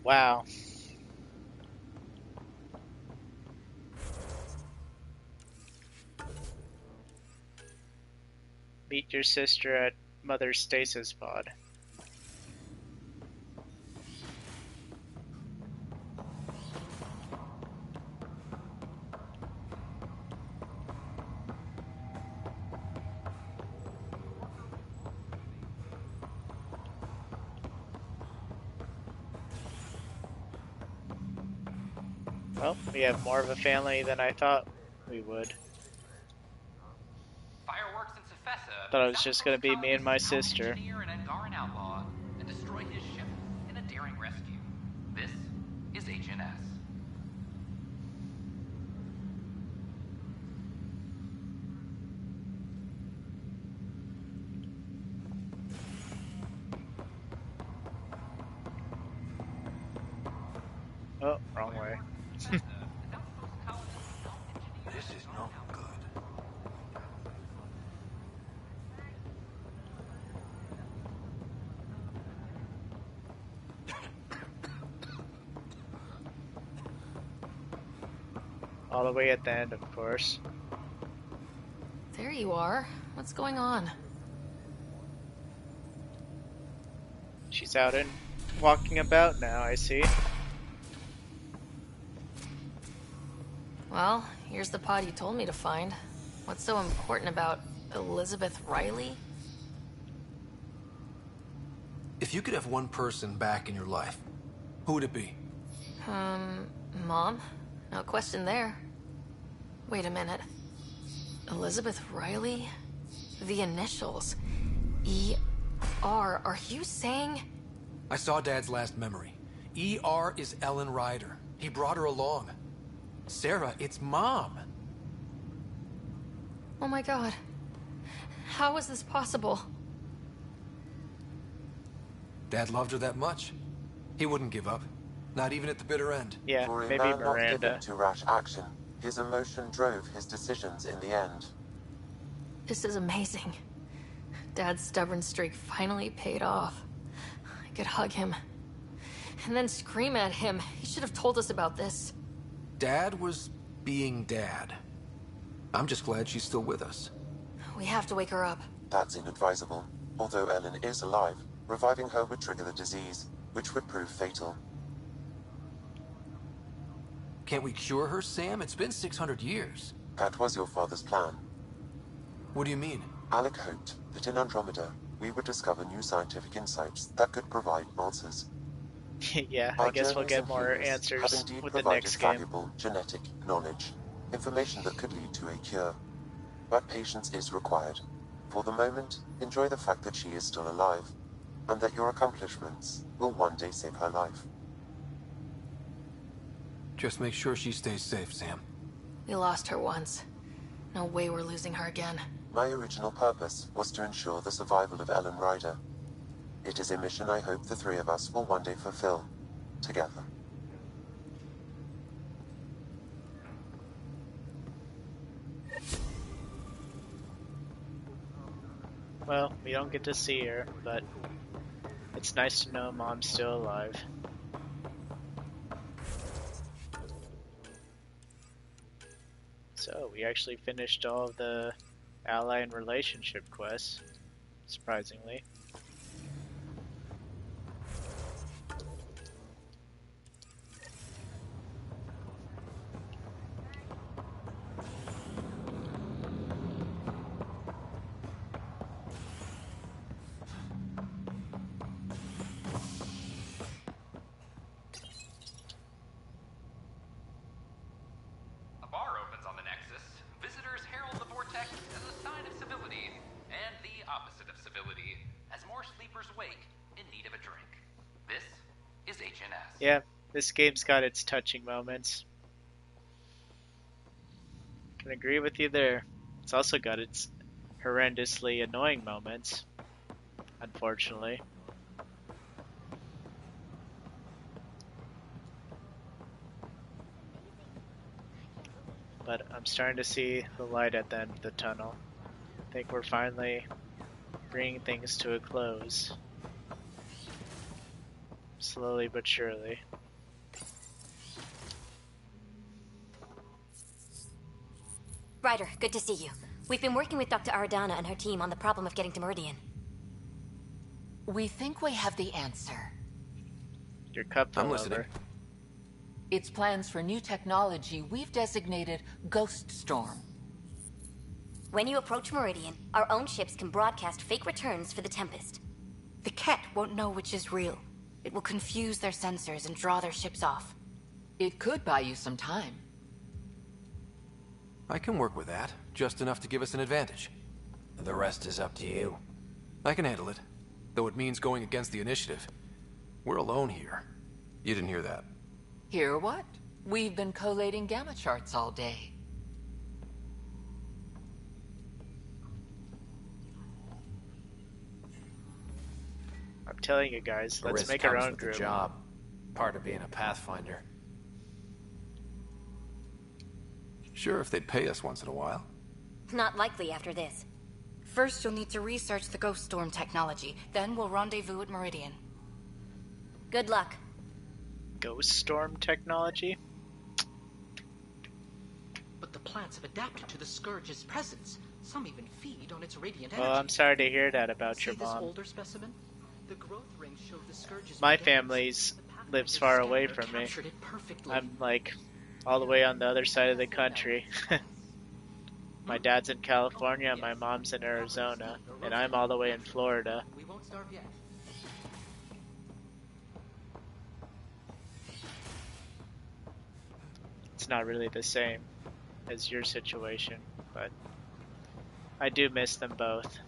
Wow. Meet your sister at Mother Stasis pod. Well, we have more of a family than I thought we would. Fireworks in Cephessa. Thought it was just gonna be me and my sister. Engineer an Angaran outlaw and destroy his ship in a daring rescue. This is HNS. Oh, wrong way. This is not good. All the way at the end, of course. There you are. What's going on? She's out and walking about now, I see. Well, here's the pod you told me to find. What's so important about Elizabeth Riley? If you could have one person back in your life, who would it be? Mom? No question there. Wait a minute. Elizabeth Riley? The initials. E.R. Are you saying? I saw Dad's last memory. E.R. is Ellen Ryder. He brought her along. Sarah, it's Mom. Oh my god. How is this possible? Dad loved her that much. He wouldn't give up. Not even at the bitter end. Yeah, For a maybe man not Miranda. given to rash action, his emotion drove his decisions in the end. This is amazing. Dad's stubborn streak finally paid off. I could hug him. And then scream at him. He should have told us about this. Dad was being Dad. I'm just glad she's still with us. We have to wake her up. That's inadvisable. Although Ellen is alive, reviving her would trigger the disease, which would prove fatal. Can't we cure her, Sam? It's been 600 years. That was your father's plan. What do you mean? Alec hoped that in Andromeda, we would discover new scientific insights that could provide answers. Yeah, I guess we'll get more answers with the next game. Valuable genetic knowledge, information that could lead to a cure. But patience is required. For the moment, enjoy the fact that she is still alive, and that your accomplishments will one day save her life. Just make sure she stays safe, Sam. We lost her once. No way we're losing her again. My original purpose was to ensure the survival of Ellen Ryder. It is a mission I hope the three of us will one day fulfill, together. Well, we don't get to see her, but it's nice to know Mom's still alive. So, we actually finished all of the ally and relationship quests, surprisingly. A bar opens on the Nexus. Visitors herald the vortex as a sign of civility, and the opposite of civility, as more sleepers wake in need of a drink. This is HNS. Yeah, this game's got its touching moments. Can agree with you there. It's also got its horrendously annoying moments, unfortunately. But I'm starting to see the light at the end of the tunnel. I think we're finally bringing things to a close. Slowly but surely. Ryder, good to see you. We've been working with Dr. Aradana and her team on the problem of getting to Meridian. We think we have the answer. Your cup fell I'm listening. over. It's plans for new technology we've designated Ghost Storm. When you approach Meridian, our own ships can broadcast fake returns for the Tempest. The Ket won't know which is real. It will confuse their sensors and draw their ships off. It could buy you some time. I can work with that, just enough to give us an advantage. The rest is up to you. I can handle it, though it means going against the initiative. We're alone here. You didn't hear that. Hear what? We've been collating gamma charts all day. I'm telling you guys, The let's risk make our comes own with the group. job. Part of being a Pathfinder. Sure, if they'd pay us once in a while. Not likely after this. First, you'll need to research the Ghost Storm technology. Then we'll rendezvous at Meridian. Good luck. Ghost storm technology? But the plants have adapted to the Scourge's presence. Some even feed on its radiant energy. Well, I'm sorry to hear that about See your this mom. older specimen? The growth rings show the Scourge's My beginnings. family's The Pathfinder lives far away scanner from me. captured it perfectly. I'm like all the way on the other side of the country. My dad's in California, my mom's in Arizona, and I'm all the way in Florida. We won't starve yet. It's not really the same as your situation, but I do miss them both.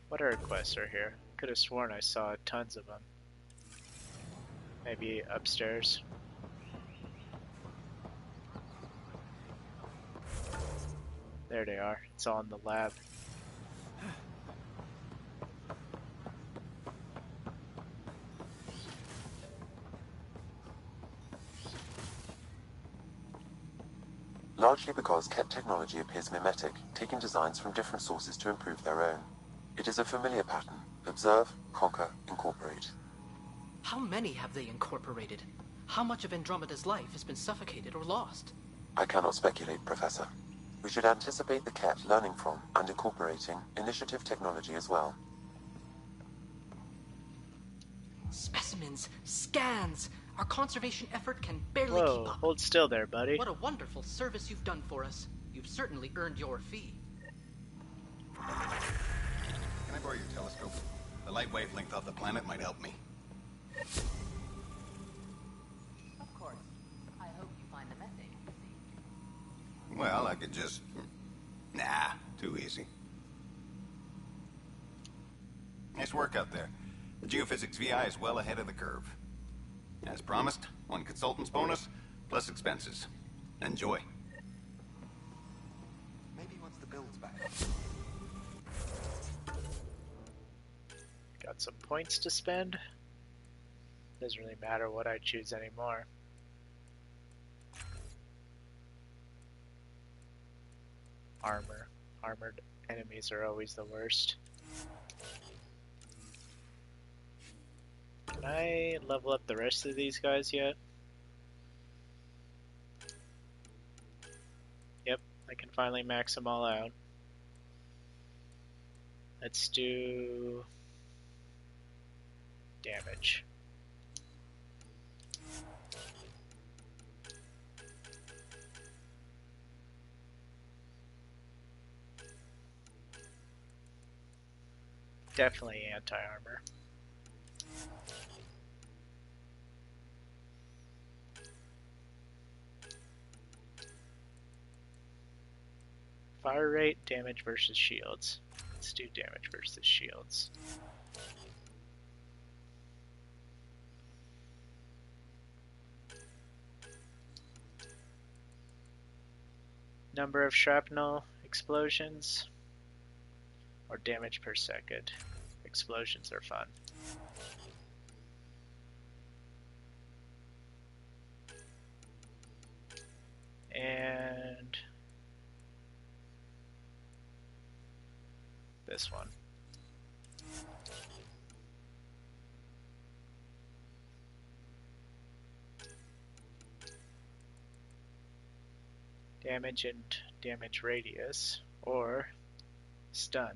What other quests are here? Could have sworn I saw tons of them. Maybe upstairs. There they are. It's all in the lab. Largely because Ket technology appears mimetic, taking designs from different sources to improve their own. It is a familiar pattern. Observe, conquer, incorporate. How many have they incorporated? How much of Andromeda's life has been suffocated or lost? I cannot speculate, Professor. We should anticipate the Ket learning from and incorporating initiative technology as well. Specimens, scans. Our conservation effort can barely Whoa, keep up. hold still there, buddy. What a wonderful service you've done for us. You've certainly earned your fee. Can I borrow your telescope? The light wavelength of the planet might help me. Of course. I hope you find the methane easy. Well, I could just... Nah, too easy. Nice work out there. The geophysics VI is well ahead of the curve. As promised, 1 consultant's bonus, plus expenses. Enjoy. Maybe once the build's back. Got some points to spend. Doesn't really matter what I choose anymore. Armor. Armored enemies are always the worst. Can I level up the rest of these guys yet? Yep, I can finally max them all out. Let's do damage. Definitely anti-armor. Fire rate, damage versus shields. Let's do damage versus shields. Number of shrapnel explosions or damage per second. Explosions are fun. And this one. Damage and damage radius, or stun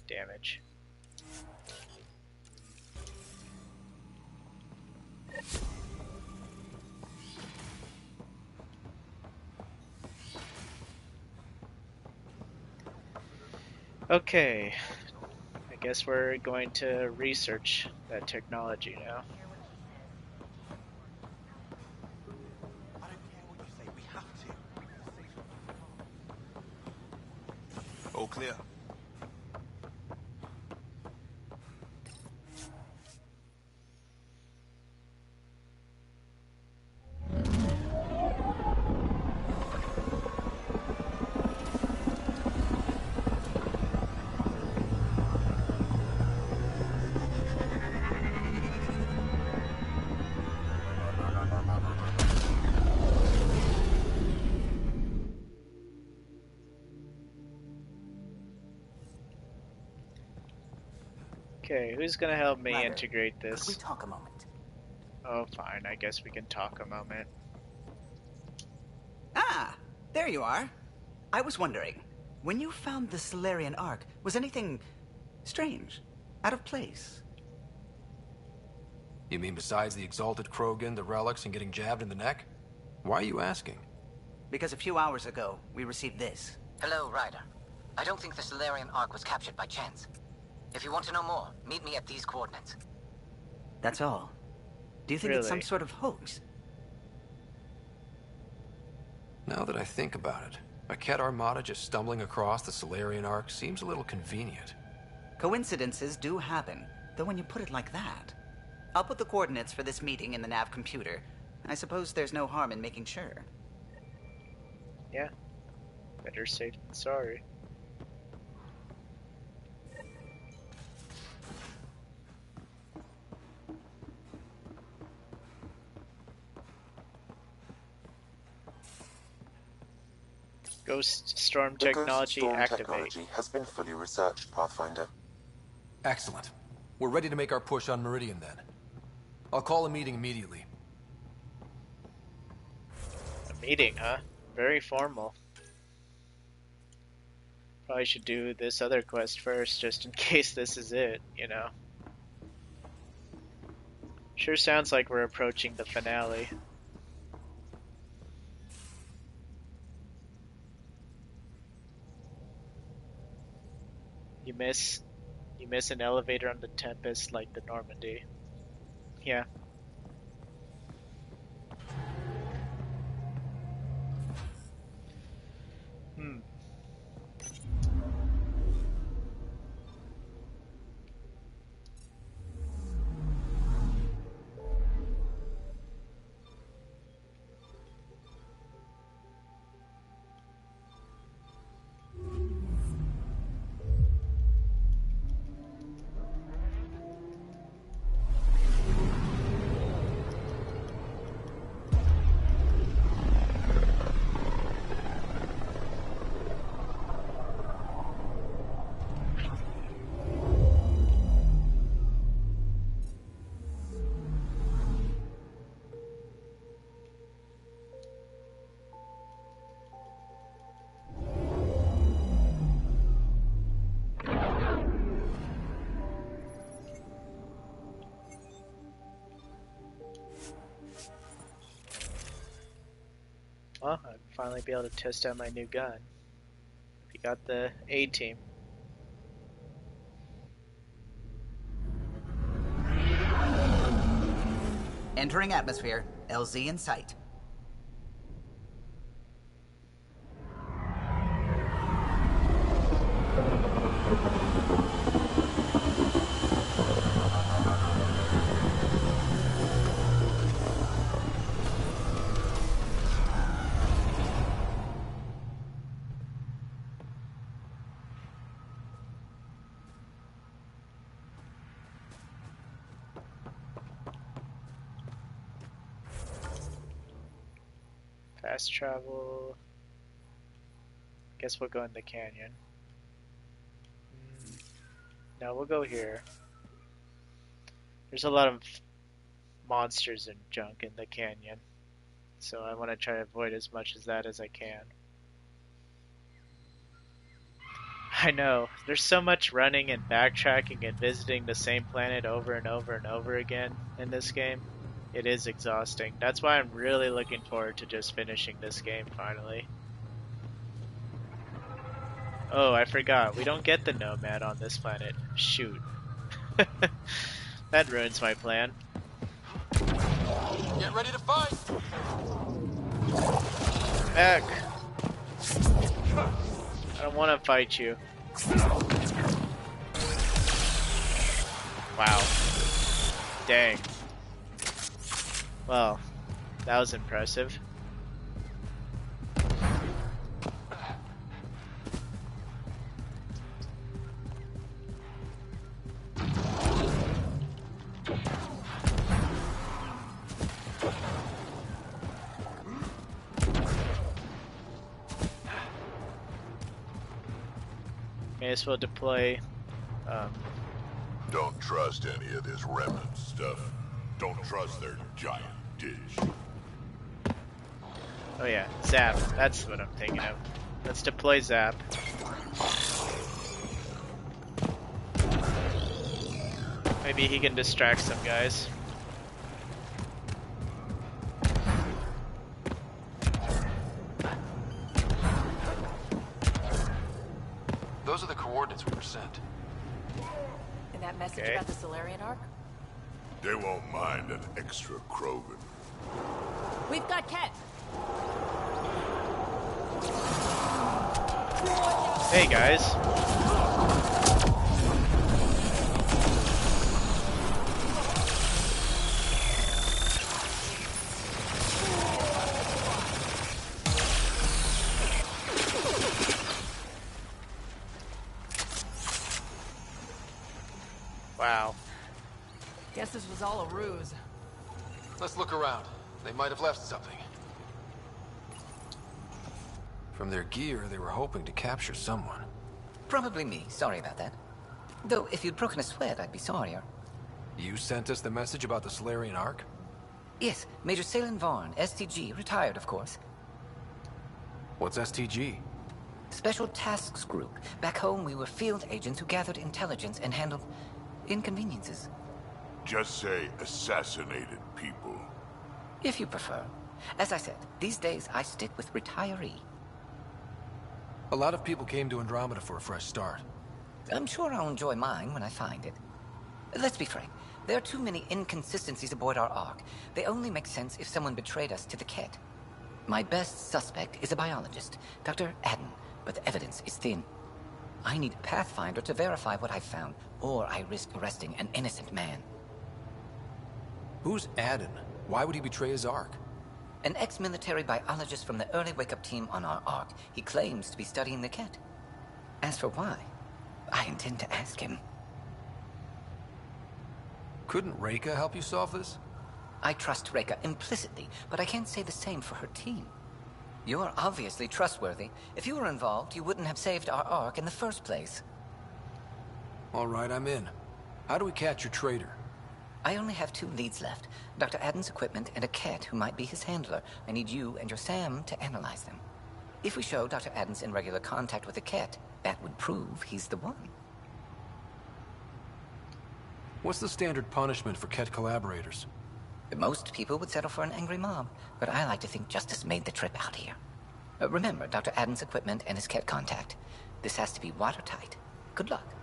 damage. Okay, I guess we're going to research that technology now. I don't care what you say, we have to. All clear. Okay, who's gonna help me Ryder, integrate could we this? talk a moment? Oh, fine, I guess we can talk a moment. Ah, there you are. I was wondering, when you found the Salarian Ark, was anything strange? Out of place? You mean besides the Exalted Krogan, the relics, and getting jabbed in the neck? Why are you asking? Because a few hours ago, we received this. Hello, Ryder. I don't think the Salarian Ark was captured by chance. If you want to know more, meet me at these coordinates. That's all. Do you think it's some Really? sort of hoax? Now that I think about it, a Ket Armada just stumbling across the Salarian Ark seems a little convenient. Coincidences do happen, though when you put it like that. I'll put the coordinates for this meeting in the nav computer. I suppose there's no harm in making sure. Yeah, better safe than sorry. Ghost Storm The Ghost technology Storm activate. technology has been fully researched, Pathfinder. Excellent. We're ready to make our push on Meridian then. I'll call a meeting immediately. A meeting, huh? Very formal. Probably should do this other quest first, just in case this is it, you know. Sure sounds like we're approaching the finale. You miss an elevator on the Tempest like the Normandy. Yeah. Hmm. Well, I'd finally be able to test out my new gun. We got the A-team. Entering atmosphere. LZ in sight. Fast travel. Guess we'll go in the canyon. No, we'll go here. There's a lot of monsters and junk in the canyon. So I want to try to avoid as much as that as I can. I know, there's so much running and backtracking and visiting the same planet over and over and over again in this game. It is exhausting. That's why I'm really looking forward to just finishing this game finally. Oh, I forgot. We don't get the Nomad on this planet. Shoot. That ruins my plan. Get ready to fight! Back! I don't want to fight you. Wow. Dang. Well, that was impressive. May as well deploy. Don't trust any of this remnant stuff. Don't trust their giant dish. Oh yeah, Zap. That's what I'm thinking of. Let's deploy Zap. Maybe he can distract some guys. Those are the coordinates we were sent. And that message about the Salarian Ark? They won't mind an extra Krogan. We've got Ket! Hey guys. Wow. Guess this was all a ruse. Let's look around. They might have left something. From their gear, they were hoping to capture someone. Probably me. Sorry about that. Though, if you'd broken a sweat, I'd be sorrier. You sent us the message about the Salarian Ark? Yes, Major Salin Vaughn, STG, retired, of course. What's STG? Special Tasks Group. Back home, we were field agents who gathered intelligence and handled inconveniences. Just say assassinated people. If you prefer. As I said, these days I stick with retiree. A lot of people came to Andromeda for a fresh start. I'm sure I'll enjoy mine when I find it. Let's be frank. There are too many inconsistencies aboard our Ark. They only make sense if someone betrayed us to the Ket. My best suspect is a biologist, Dr. Adden, but the evidence is thin. I need a Pathfinder to verify what I've found, or I risk arresting an innocent man. Who's Adden? Why would he betray his Ark? An ex-military biologist from the early wake-up team on our Ark. He claims to be studying the Ket. As for why, I intend to ask him. Couldn't Reika help you solve this? I trust Reika implicitly, but I can't say the same for her team. You're obviously trustworthy. If you were involved, you wouldn't have saved our Ark in the first place. All right, I'm in. How do we catch your traitor? I only have 2 leads left. Dr. Adden's equipment and a Ket who might be his handler. I need you and your Sam to analyze them. If we show Dr. Adden's in regular contact with the Ket, that would prove he's the one. What's the standard punishment for Ket collaborators? Most people would settle for an angry mob, but I like to think justice made the trip out here. Remember Dr. Adden's equipment and his Ket contact. This has to be watertight. Good luck.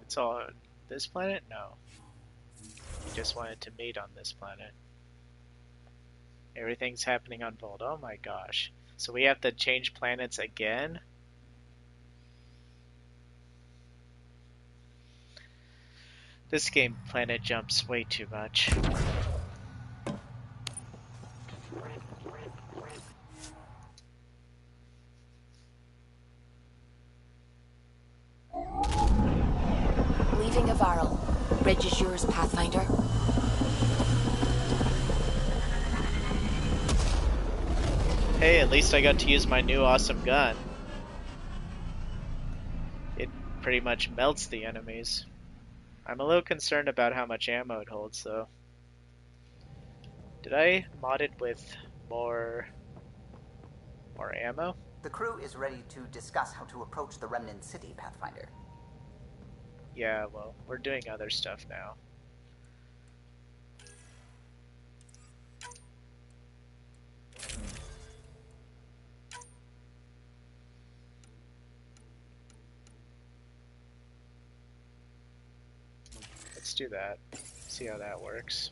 It's all on this planet? No. We just wanted to meet on this planet. Everything's happening on Volt. Oh my gosh. So we have to change planets again? This game planet jumps way too much. Leaving Avarl. Bridge is yours, Pathfinder. Hey, at least I got to use my new awesome gun. It pretty much melts the enemies. I'm a little concerned about how much ammo it holds, though. Did I mod it with more ammo? The crew is ready to discuss how to approach the Remnant City, Pathfinder. Yeah, well, we're doing other stuff now. Let's do that. See how that works.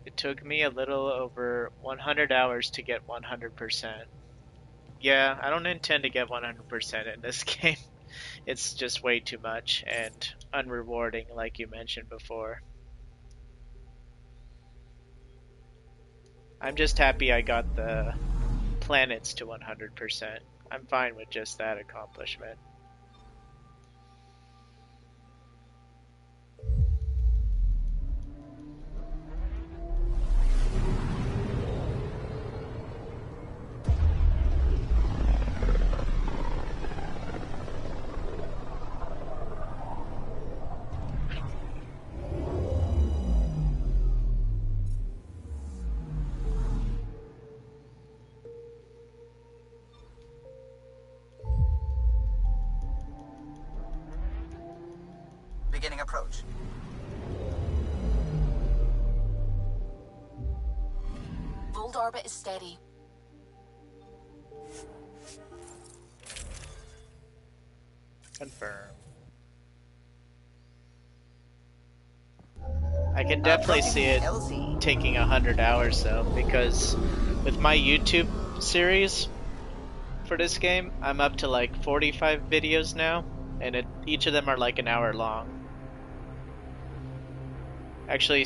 It took me a little over 100 hours to get 100%. Yeah, I don't intend to get 100% in this game. It's just way too much and unrewarding, like you mentioned before. I'm just happy I got the planets to 100%. I'm fine with just that accomplishment. Beginning approach. Volt orbit is steady. Confirm. I can definitely see it taking 100 hours though, because with my YouTube series for this game, I'm up to like 45 videos now, and each of them are like an hour long. Actually,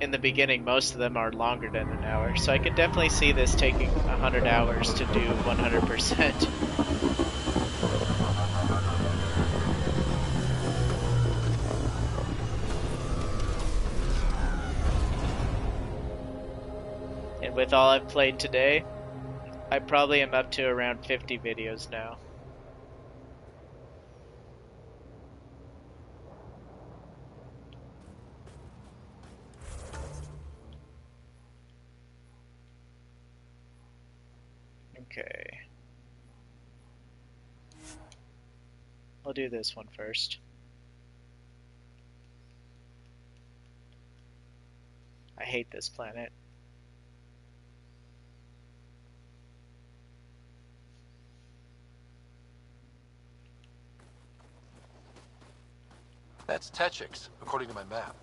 in the beginning, most of them are longer than an hour, so I could definitely see this taking 100 hours to do 100%. And with all I've played today, I probably am up to around 50 videos now. Okay. I'll do this one first. I hate this planet. That's Techix, according to my map.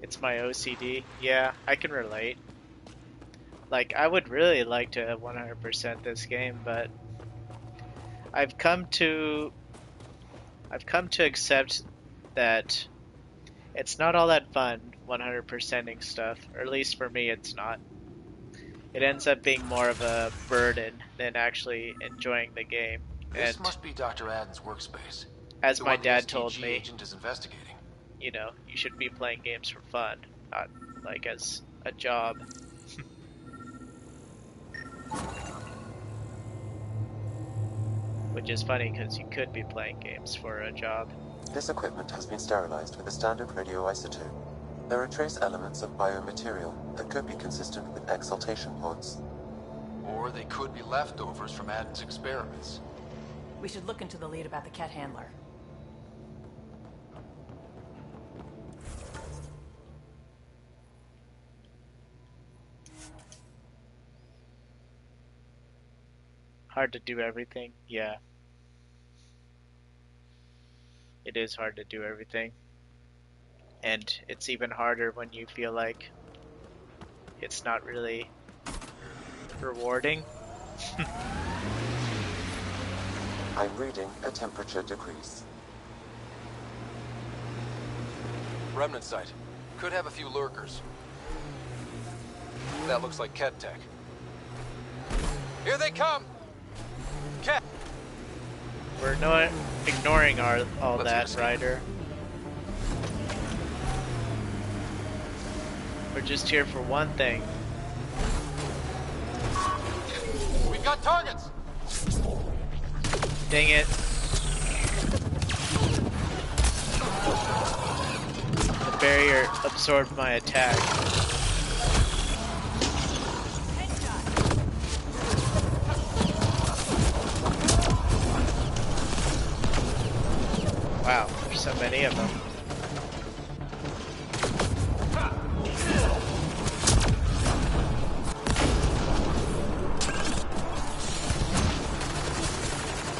It's my OCD. Yeah, I can relate. Like, I would really like to 100% this game, but I've come to accept that it's not all that fun 100%ing stuff, or at least for me it's not. It ends up being more of a burden than actually enjoying the game. This And must be Dr. Adden's workspace. as The my one the dad told STG me, agent is investigating. you know, you should be playing games for fun, not like as a job. Which is funny because you could be playing games for a job. This equipment has been sterilized with a standard radioisotope. There are trace elements of biomaterial that could be consistent with exaltation pods. Or they could be leftovers from Adden's experiments. We should look into the lead about the Ket handler. Hard to do everything? Yeah. It is hard to do everything. And it's even harder when you feel like it's not really rewarding. I'm reading a temperature decrease. Remnant site. Could have a few lurkers. That looks like Ket tech. Here they come! Cat! We're not ignoring all that, Ryder. We're just here for one thing. We've got targets! Dang it. The barrier absorbed my attack. Wow, there's so many of them.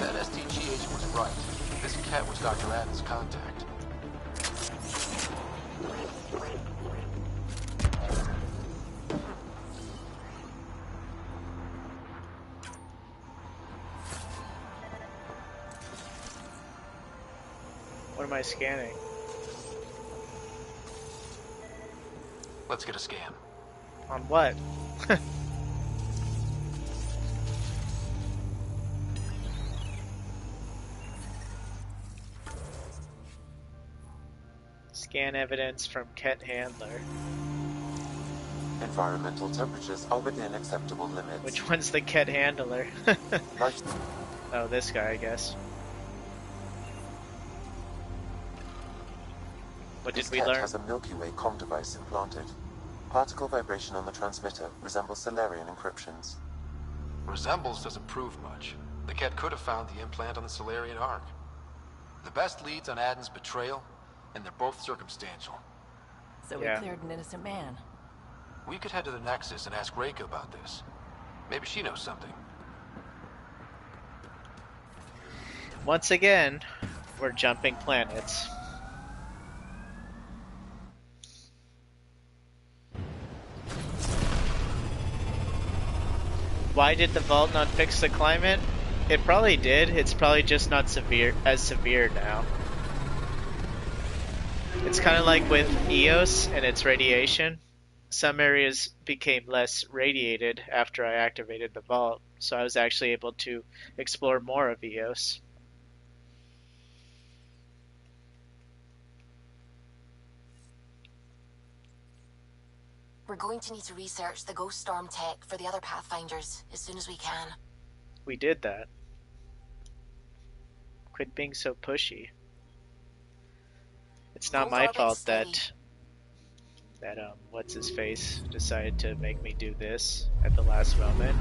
That STG agent was right. This cat was Dr. Adams' contact. What am I scanning? Let's get a scan. On what? Scan evidence from Ket Handler. Environmental temperatures are within acceptable limits. Which one's the Ket Handler? Oh, this guy, I guess. What did we This learn? cat has a Milky Way comm device implanted. Particle vibration on the transmitter resembles Salarian encryptions. Resembles doesn't prove much. The cat could have found the implant on the Salarian Ark. The best leads on Adam's betrayal, and they're both circumstantial. So we cleared an innocent man. We could head to the Nexus and ask Reika about this. Maybe she knows something. Once again, we're jumping planets. Why did the vault not fix the climate? It probably did. It's probably just not as severe now. It's kind of like with EOS and its radiation. Some areas became less radiated after I activated the vault, so I was actually able to explore more of EOS. We're going to need to research the Ghost Storm tech for the other Pathfinders as soon as we can. We did that. Quit being so pushy. It's not my fault that what's his face decided to make me do this at the last moment.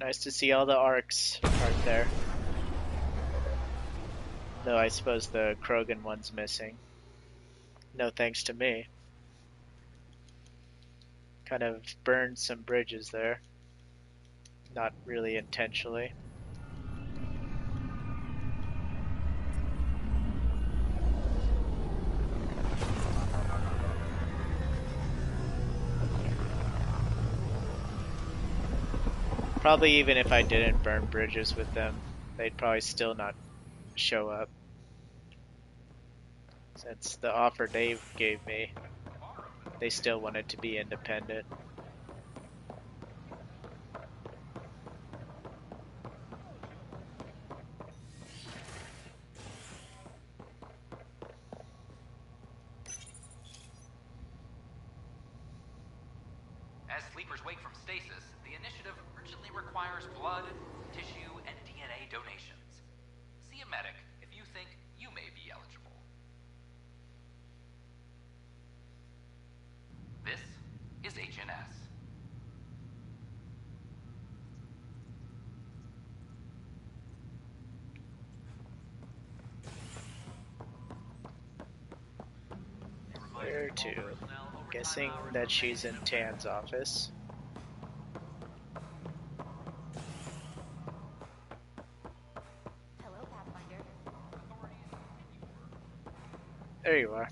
Nice to see all the arcs aren't there. Though I suppose the Krogan one's missing. No thanks to me. Kind of burned some bridges there. Not really intentionally. Probably even if I didn't burn bridges with them, they'd probably still not show up. Since the offer Dave gave me, they still wanted to be independent. As sleepers wake from stasis, the initiative urgently requires blood, tissue, and DNA donations. See a medic if you think you may be eligible. This is HNS. Where to Guessing that she's in Tan's office. Hello, Pathfinder. There you are.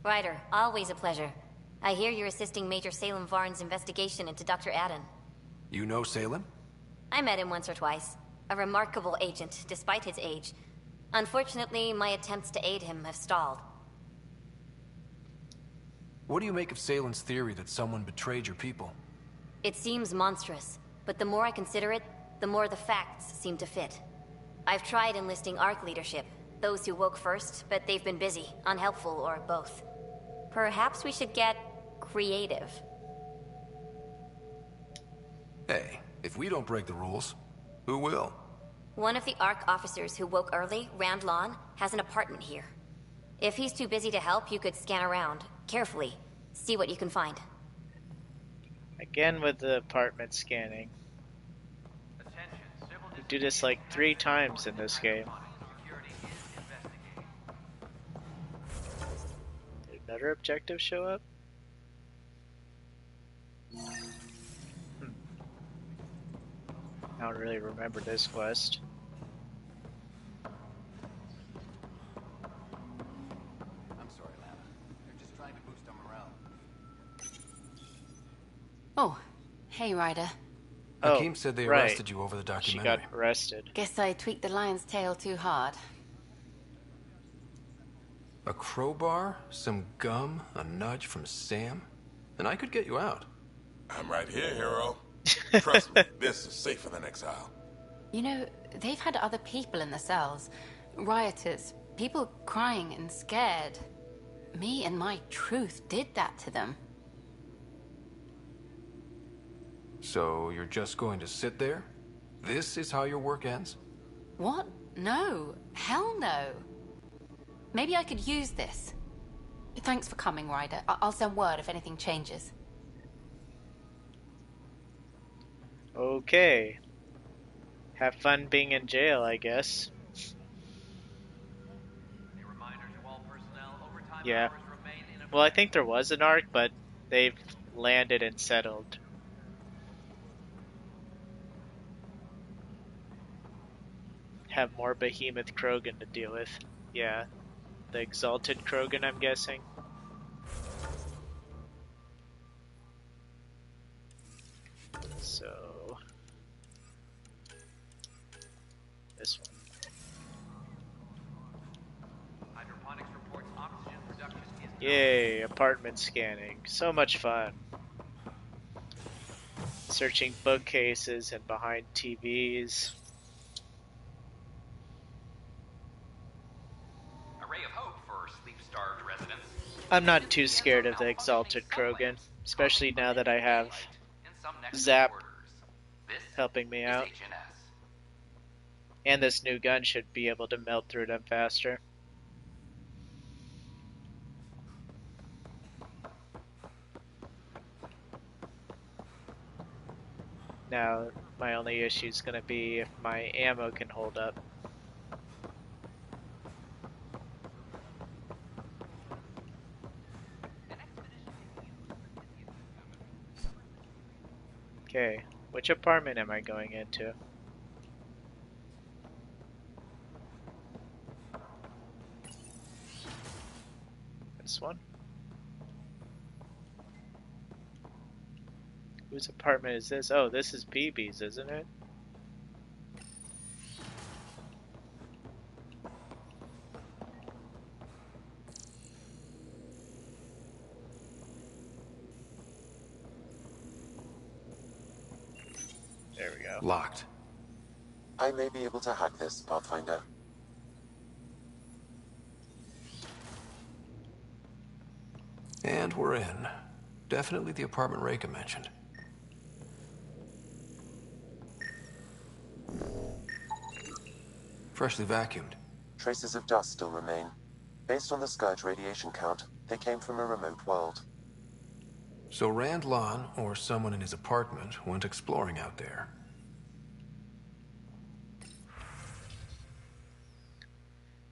Ryder, always a pleasure. I hear you're assisting Major Salem Varn's investigation into Dr. Adden. You know Salem? I met him once or twice. A remarkable agent, despite his age. Unfortunately, my attempts to aid him have stalled. What do you make of Salem's theory that someone betrayed your people? It seems monstrous, but the more I consider it, the more the facts seem to fit. I've tried enlisting ARC leadership, those who woke first, but they've been busy, unhelpful, or both. Perhaps we should get creative. Hey, if we don't break the rules, who will? One of the ARC officers who woke early, Rand Lawn, has an apartment here. If he's too busy to help, you could scan around, carefully, see what you can find. Again with the apartment scanning. We do this like 3 times in this game. Did another objective show up? I don't really remember this quest. I'm sorry, Lana. They're just trying to boost our morale. Oh, hey, Ryder. Hakim said they arrested you over the documentary. She got arrested. Guess I tweaked the lion's tail too hard. A crowbar, some gum, a nudge from Sam, and I could get you out. I'm right here, hero. Trust me, this is safer than exile. You know, they've had other people in the cells. Rioters, people crying and scared. Me and my truth did that to them. So you're just going to sit there? This is how your work ends? What? No. Hell no. Maybe I could use this. Thanks for coming, Ryder. I'll send word if anything changes. Okay. Have fun being in jail, I guess. Yeah. Well, I think there was an arc, but they've landed and settled. Have more behemoth Krogan to deal with. Yeah. The exalted Krogan, I'm guessing. So... this one. Yay, apartment scanning. So much fun. Searching bookcases and behind TVs. A ray of hope for sleep-starved residents. I'm not too scared of the exalted Krogan, especially now that I have Zap helping me out. And this new gun should be able to melt through them faster. Now, my only issue is going to be if my ammo can hold up. Okay, which apartment am I going into? This one? Whose apartment is this? Oh, this is BB's, isn't it? There we go. Locked. I may be able to hack this, Pathfinder. And we're in. Definitely the apartment Reika mentioned. Freshly vacuumed. Traces of dust still remain. Based on the Scourge radiation count, they came from a remote world. So Rand Lon, or someone in his apartment, went exploring out there.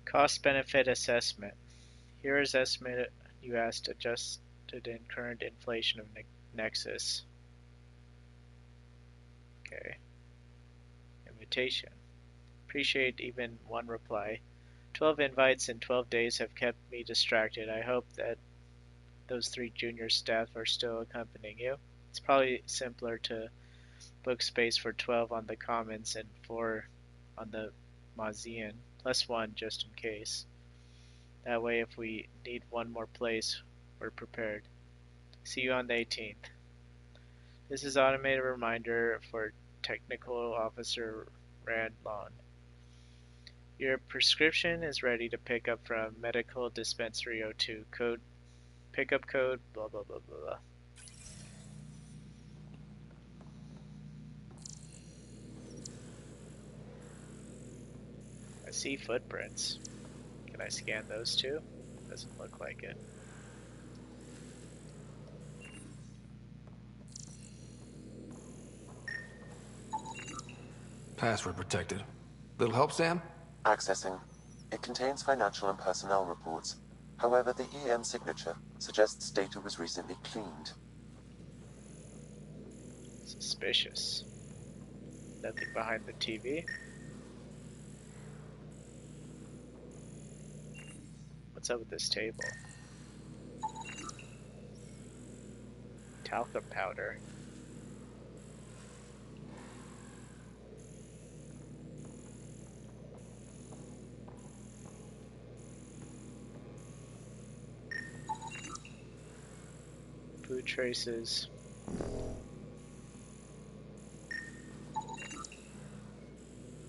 Cost-benefit assessment. Here is estimated you asked adjusted in current inflation of Nexus. Okay. Invitation. Appreciate even one reply. 12 invites in 12 days have kept me distracted. I hope that those 3 junior staff are still accompanying you. It's probably simpler to book space for 12 on the Commons and 4 on the Mausean, plus 1 just in case. That way, if we need one more place, we're prepared. See you on the 18th. This is automated reminder for Technical Officer Randlon. Your prescription is ready to pick up from Medical Dispensary 02. Pickup code, blah blah blah blah blah. I see footprints. Can I scan those too? Doesn't look like it. Password protected. Little help, Sam? Accessing. It contains financial and personnel reports. However, the EM signature suggests data was recently cleaned. Suspicious. Nothing behind the TV. What's up with this table? Talcum powder. Food traces.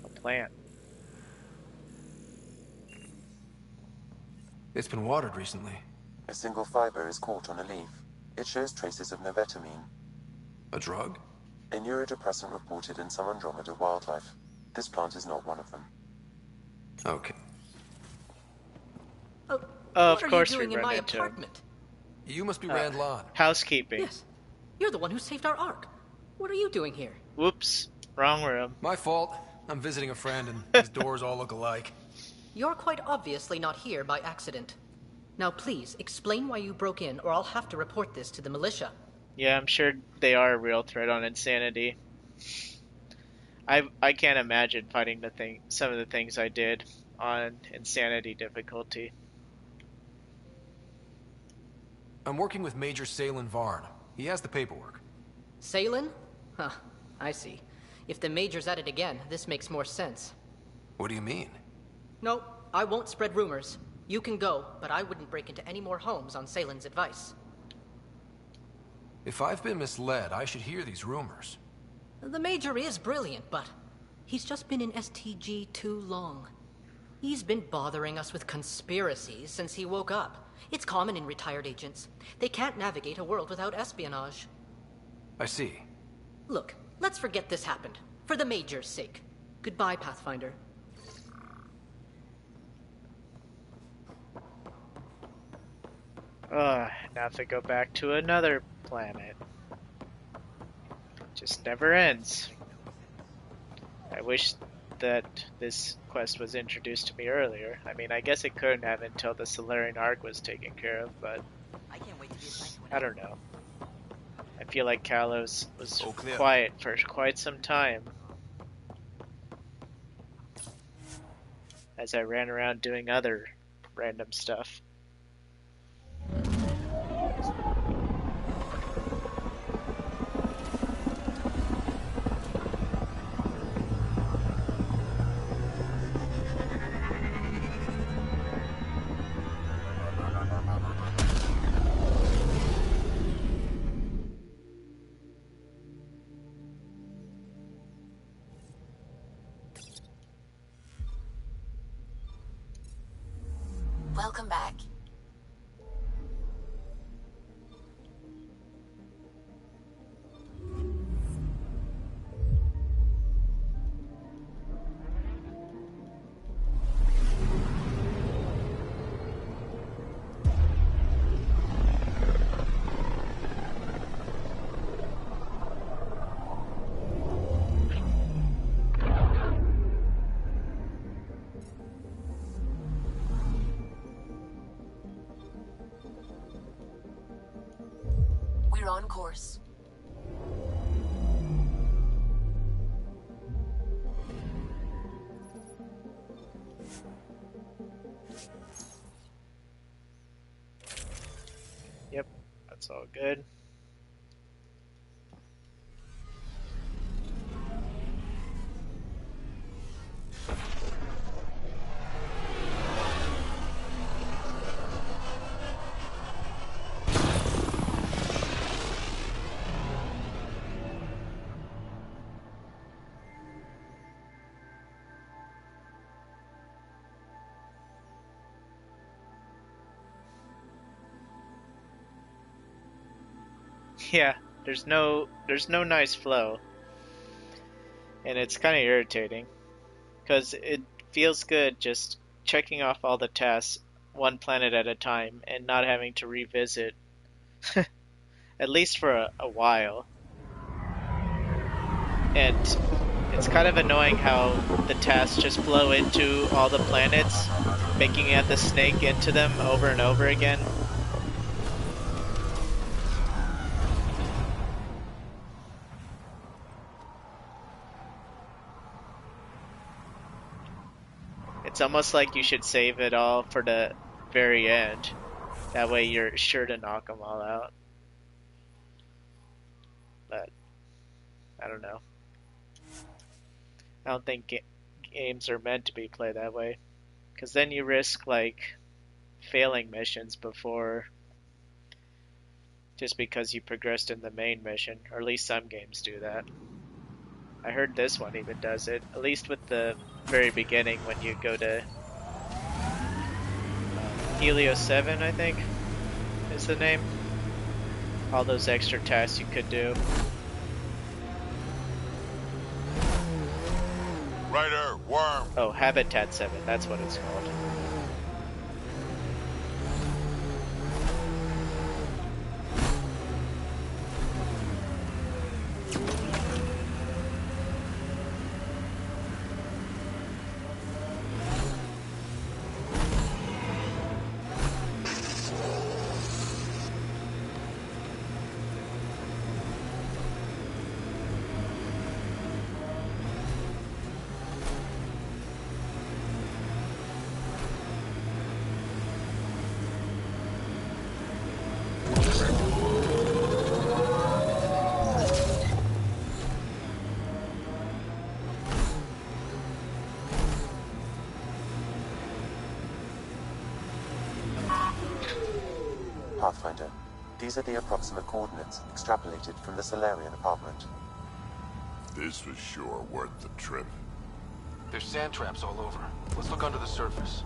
A plant. It's been watered recently. A single fiber is caught on a leaf. It shows traces of novetamine. A drug? A neurodepressant reported in some Andromeda wildlife. This plant is not one of them. Okay. Of what course are you doing we in run my into apartment? You must be Randlon. Housekeeping. Yes. You're the one who saved our Ark. What are you doing here? Whoops. Wrong room. My fault. I'm visiting a friend and his doors all look alike. You're quite obviously not here by accident. Now please, explain why you broke in, or I'll have to report this to the militia. Yeah, I'm sure they are a real threat on Insanity. I can't imagine fighting some of the things I did on Insanity difficulty. I'm working with Major Salen Varn. He has the paperwork. Salen? Huh, I see. If the Major's at it again, this makes more sense. What do you mean? No, I won't spread rumors. You can go, but I wouldn't break into any more homes on Salen's advice. If I've been misled, I should hear these rumors. The Major is brilliant, but he's just been in STG too long. He's been bothering us with conspiracies since he woke up. It's common in retired agents. They can't navigate a world without espionage. I see. Look, let's forget this happened. For the Major's sake. Goodbye, Pathfinder. Now to go back to another planet. Just never ends. I wish that this quest was introduced to me earlier. I mean, I guess it couldn't have until the Salarian Ark was taken care of, but I don't know. I feel like Kalos was quiet for quite some time. As I ran around doing other random stuff. Welcome back. you're on course. Yep, that's all good. Yeah, there's no nice flow. And it's kind of irritating because it feels good just checking off all the tasks one planet at a time and not having to revisit at least for a while. And it's kind of annoying how the tasks just flow into all the planets, making you have to snake into them over and over again. It's almost like you should save it all for the very end. That way you're sure to knock them all out. But, I don't know. I don't think games are meant to be played that way. Because then you risk, like, failing missions before... just because you progressed in the main mission. Or at least some games do that. I heard this one even does it. At least with the very beginning when you go to Helios 7, I think is the name. All those extra tasks you could do. Rider, worm. Oh, Habitat 7, that's what it's called. Pathfinder, these are the approximate coordinates extrapolated from the Salarian apartment. This was sure worth the trip. There's sand traps all over. Let's look under the surface.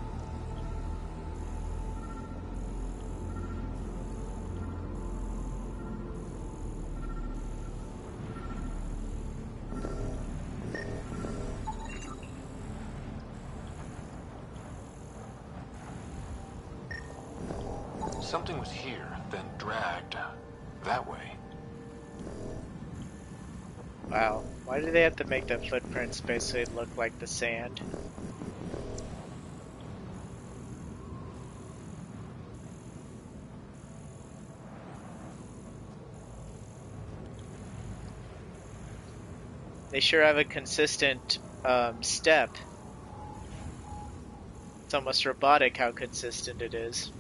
Something was here, then dragged that way. Wow, why do they have to make the footprints basically look like the sand? They sure have a consistent step. It's almost robotic how consistent it is.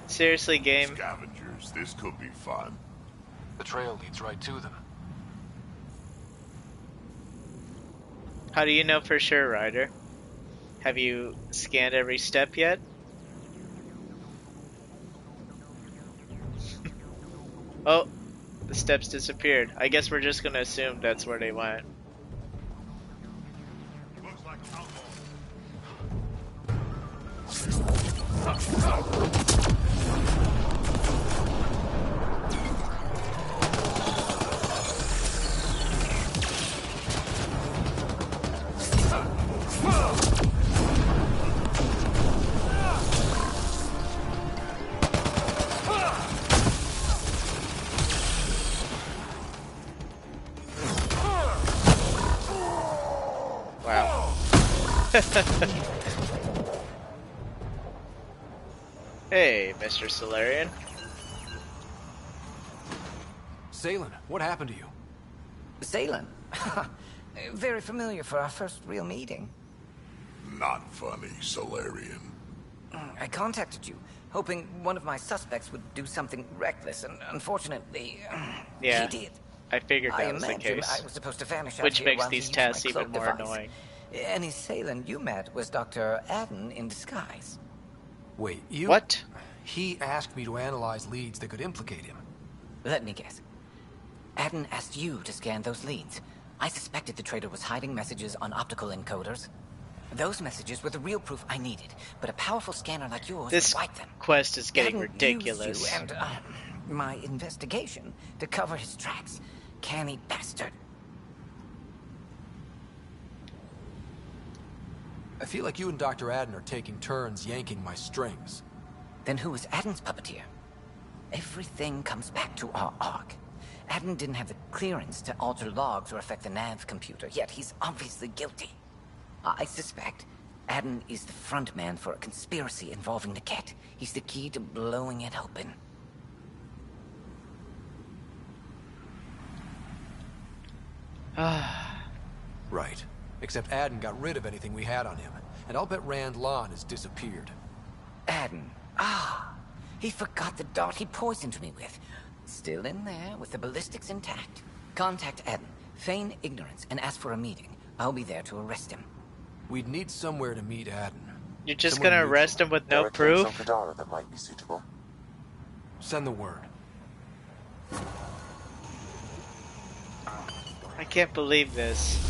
Seriously, game. Scavengers, this could be fun. The trail leads right to them. How do you know for sure, Ryder? Have you scanned every step yet? Oh, the steps disappeared. I guess we're just gonna assume that's where they went. Looks like Hey, Mr. Salarian. Salen, what happened to you? Salen? Very familiar for our first real meeting. Not funny, Salarian. I contacted you, hoping one of my suspects would do something reckless, and unfortunately, yeah, he did. I figured that was the imagine case. I was supposed to vanish out Which here makes while these he used tests my even cloak more device. annoying. Any Salen you met was Dr. Adden in disguise. Wait, you? What? He asked me to analyze leads that could implicate him. Let me guess. Adden asked you to scan those leads. I suspected the traitor was hiding messages on optical encoders. Those messages were the real proof I needed, but a powerful scanner like yours This would wipe them. quest is getting Adden ridiculous. used you and my investigation to cover his tracks. Canny bastard. I feel like you and Dr. Adden are taking turns yanking my strings. Then who was Adden's puppeteer? Everything comes back to our arc. Adden didn't have the clearance to alter logs or affect the nav computer, yet he's obviously guilty. I suspect Adden is the front man for a conspiracy involving the Ket. He's the key to blowing it open. Right. Except Adden got rid of anything we had on him, and I'll bet Rand Lon has disappeared. Adden. He forgot the dart he poisoned me with. Still in there, with the ballistics intact. Contact Adden, feign ignorance, and ask for a meeting. I'll be there to arrest him. We'd need somewhere to meet Adden. You're just Somewhere gonna neutral. arrest him with There no are camps on proof? Kadara that might be suitable. Send the word. I can't believe this.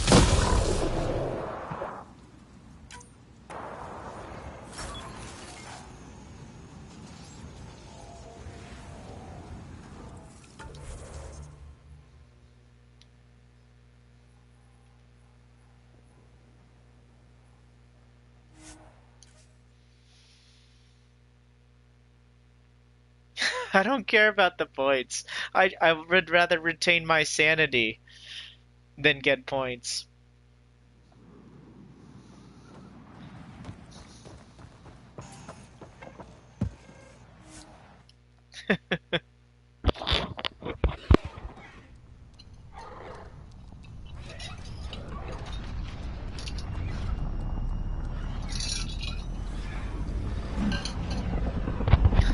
I don't care about the points. I would rather retain my sanity than get points.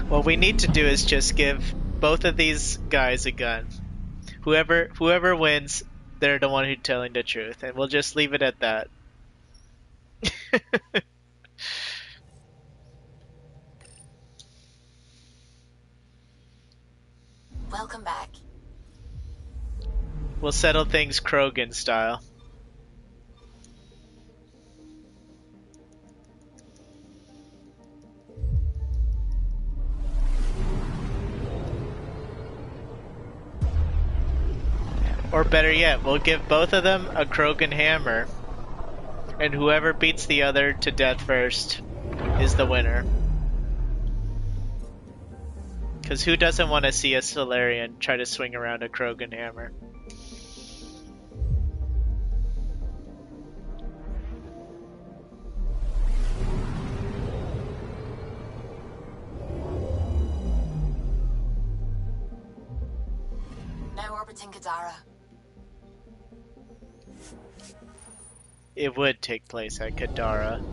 What we need to do is just give both of these guys a gun. Whoever wins, they're the one who's telling the truth, and we'll just leave it at that. Welcome back. We'll settle things Krogan style. Or better yet, we'll give both of them a Krogan hammer, and whoever beats the other to death first is the winner. Because who doesn't want to see a Salarian try to swing around a Krogan hammer? Now orbiting Kadara. It would take place at Kadara.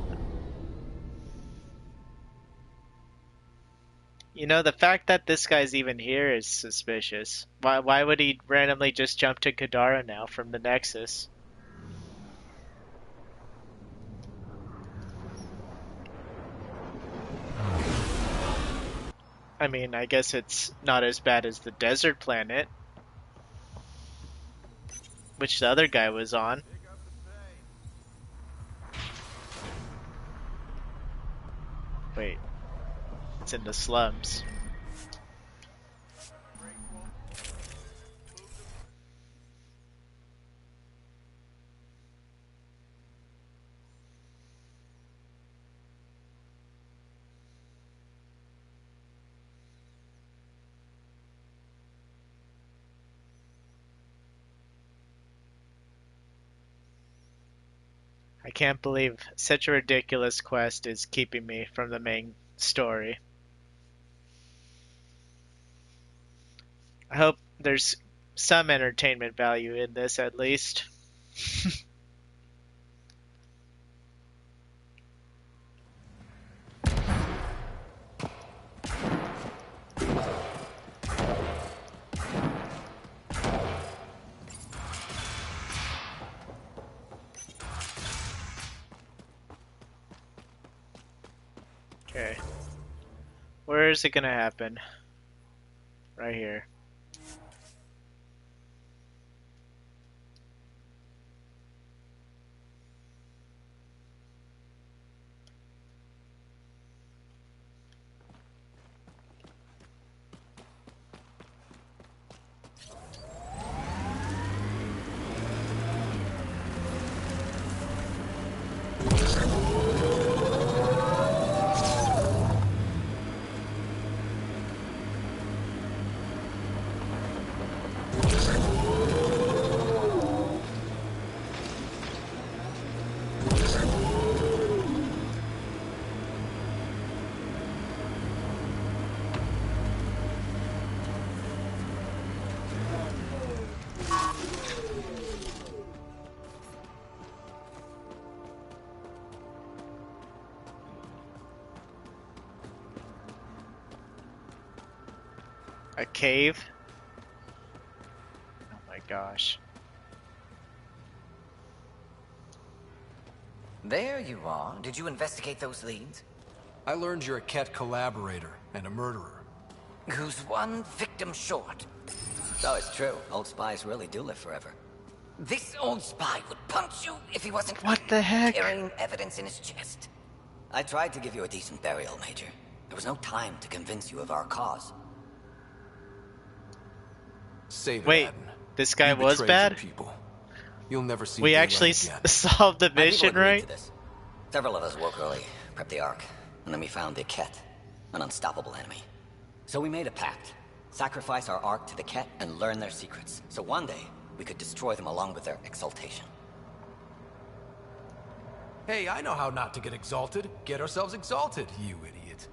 You know, the fact that this guy's even here is suspicious. Why would he randomly just jump to Kadara now from the Nexus? I mean, I guess it's not as bad as the desert planet, which the other guy was on. Wait, it's in the slums. I can't believe such a ridiculous quest is keeping me from the main story. I hope there's some entertainment value in this at least. Okay. Where is it gonna happen? Right here. A cave? Oh my gosh. There you are. Did you investigate those leads? I learned you're a Ket collaborator and a murderer. Who's one victim short? Oh, it's true. Old spies really do live forever. This old spy would punch you if he wasn't What the heck? carrying evidence in his chest. I tried to give you a decent burial, Major. There was no time to convince you of our cause. Save it, Wait, Adden. this guy You was betrayed bad? your people. You'll never see We daylight actually again. solved the My people mission, agreed right? to this. Several of us woke early, prepped the Ark, and then we found the Ket, an unstoppable enemy. So we made a pact. Sacrifice our Ark to the Ket and learn their secrets, so one day we could destroy them along with their exaltation. Hey, I know how not to get exalted. Get ourselves exalted, you idiot.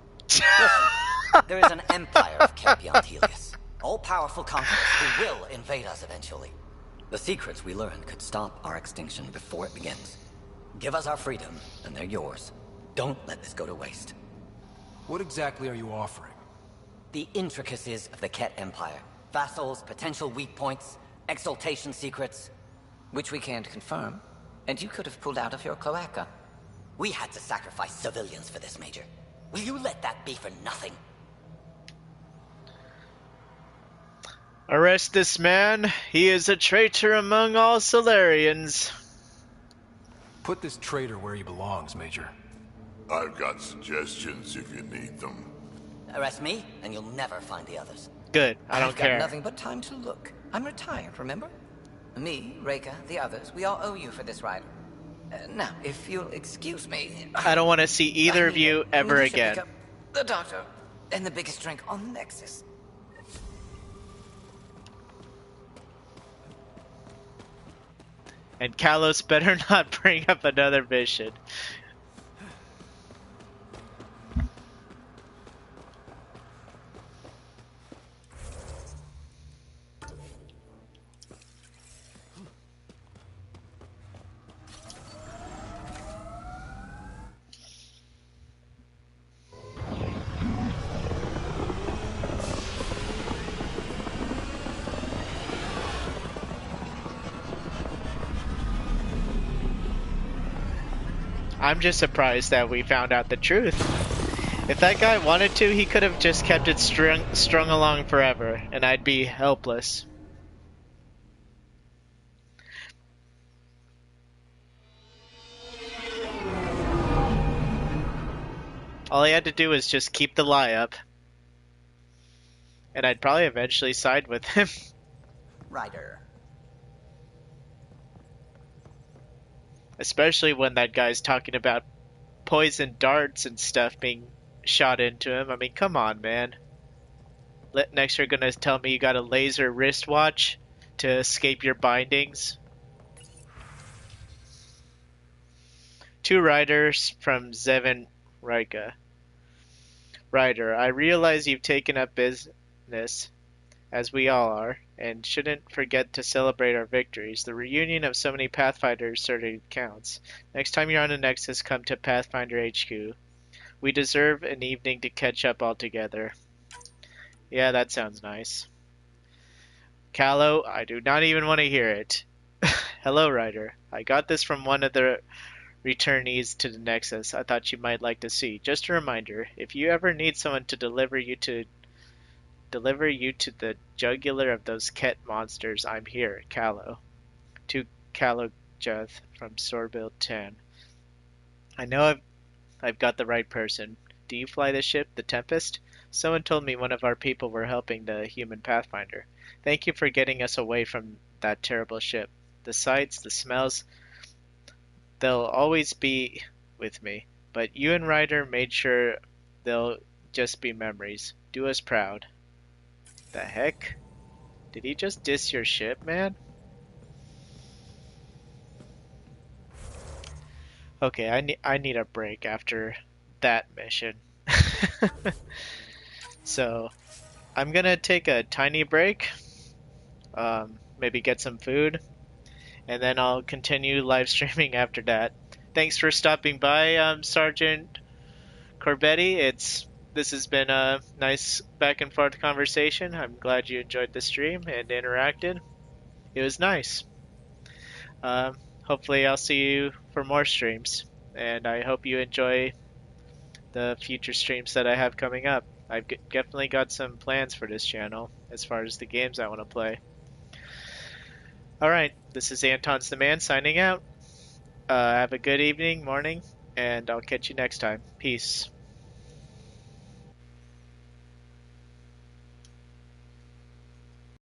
There is an empire of Ket beyond Helios. All-powerful conquerors who will invade us eventually. The secrets we learned could stop our extinction before it begins. Give us our freedom, and they're yours. Don't let this go to waste. What exactly are you offering? The intricacies of the Ket Empire. Vassals, potential weak points, exaltation secrets. Which we can't confirm. And you could have pulled out of your cloaca. We had to sacrifice civilians for this, Major. Will you let that be for nothing? Arrest this man. He is a traitor among all Salarians. Put this traitor where he belongs, Major. I've got suggestions if you need them. Arrest me, and you'll never find the others. Good, I don't I've care. got nothing but time to look. I'm retired, remember? Me, Reka, the others, we all owe you for this ride. Now, if you'll excuse me... I don't want to see either of you ever should pick again. up the doctor and the biggest drink on Nexus. And Kalos better not bring up another mission. I'm just surprised that we found out the truth. If that guy wanted to, he could have just kept it strung along forever, and I'd be helpless. All he had to do was just keep the lie up. And I'd probably eventually side with him. Ryder. Especially when that guy's talking about poison darts and stuff being shot into him. I mean, come on, man. Next you're gonna tell me you got a laser wristwatch to escape your bindings? To Riders from Zevin Rika. Ryder, I realize you've taken up business, as we all are, and shouldn't forget to celebrate our victories. The reunion of so many Pathfinders certainly counts. Next time you're on the Nexus, come to Pathfinder HQ. We deserve an evening to catch up all together. Yeah, that sounds nice. Callow, I do not even want to hear it. Hello, Ryder. I got this from one of the returnees to the Nexus I thought you might like to see. Just a reminder, if you ever need someone to deliver you to the jugular of those Ket monsters, I'm here, Callow. To Callow Juth from Sorbill 10. I know I've got the right person. Do you fly the ship, the Tempest? Someone told me one of our people were helping the human Pathfinder. Thank you for getting us away from that terrible ship. The sights, the smells, they'll always be with me. But you and Ryder made sure they'll just be memories. Do us proud. The heck? Did he just diss your ship, man? Okay, I need a break after that mission. So, I'm gonna take a tiny break, maybe get some food, and then I'll continue live streaming after that. Thanks for stopping by, Sergeant Corbetti. This has been a nice back and forth conversation. I'm glad you enjoyed the stream and interacted. It was nice. Hopefully I'll see you for more streams, and I hope you enjoy the future streams that I have coming up. I've definitely got some plans for this channel as far as the games I want to play. Alright, this is Anton's the Man signing out. Have a good evening, morning, and I'll catch you next time. Peace.